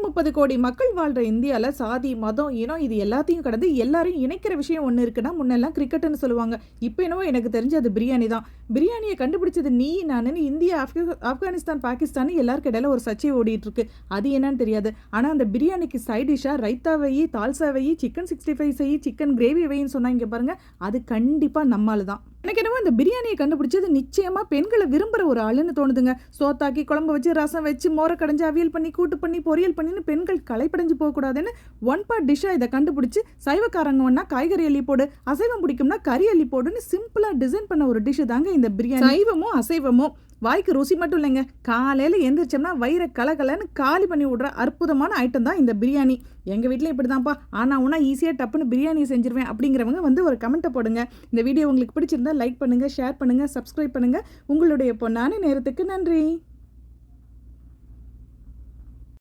130 கோடி மக்கள் வாழ்ற இந்தியாவில் சாதி மதம் இனம் இது எல்லாத்தையும் கடந்து எல்லாரையும் இணைக்கிற விஷயம் ஒன்று இருக்குன்னா முன்னெல்லாம் கிரிக்கெட்னு சொல்லுவாங்க. இப்போ என்னவோ எனக்கு தெரிஞ்சு அது பிரியாணி தான். பிரியாணியை கண்டுபிடிச்சது நீ நானுன்னு இந்தியா ஆப்கானிஸ்தான் பாகிஸ்தான் எல்லாருக்கும் இடையில ஒரு சர்ச்சை ஓடிட்டு இருக்கு. அது என்னன்னு தெரியாது. ஆனால் அந்த பிரியாணிக்கு சைட் டிஷ்ஷாக ரைத்தா வை, தால்சா வை, சிக்கன் 65 செய், சிக்கன் கிரேவி வைன்னு சொன்னாங்க பாருங்க. அது கண்டிப்பாக நம்மால் தான். எனக்கு என்னவோ இந்த பிரியாணியை கண்டுபிடிச்சது நிச்சயமாக பெண்களை விரும்புகிற ஒரு ஆளுன்னு தோணுதுங்க. சோத்தாக்கி குழம்பு வச்சு ரசம் வச்சு மோரை கடைஞ்சி அவியல் பண்ணி கூட்டு பண்ணி பொரியல் பண்ணின்னு பெண்கள் களைப்படைஞ்சு போகக்கூடாதுன்னு ஒன் பார்ட் டிஷ்ஷாக இதை கண்டுபிடிச்சி சைவக்காரங்க ஒன்றா காய்கறி அள்ளி போடு, அசைவம் பிடிக்கும்னா கறி அள்ளி போடுன்னு சிம்பிளாக டிசைன் பண்ண ஒரு டிஷ்ஷு தாங்க இந்த பிரியாணி. சைவமும் அசைவமும் வாய்க்கு ருசி மட்டும் இல்லைங்க, காலையில் எந்திரிச்சோம்னா வயிறை கலகலன்னு காலி பண்ணி விட்ற அற்புதமான ஐட்டம் தான் இந்த பிரியாணி. எங்கள் வீட்டில் இப்படி தான்ப்பா, ஆனால் ஒன்றா ஈஸியாக டப்புன்னு பிரியாணி செஞ்சிருவேன் அப்படிங்கிறவங்க வந்து ஒரு கமெண்ட்டை போடுங்க. இந்த வீடியோ உங்களுக்கு பிடிச்சிருந்தா லைக் பண்ணுங்கள், ஷேர் பண்ணுங்கள், சப்ஸ்கிரைப் பண்ணுங்கள். உங்களுடைய பொன்னான நேரத்துக்கு நன்றி.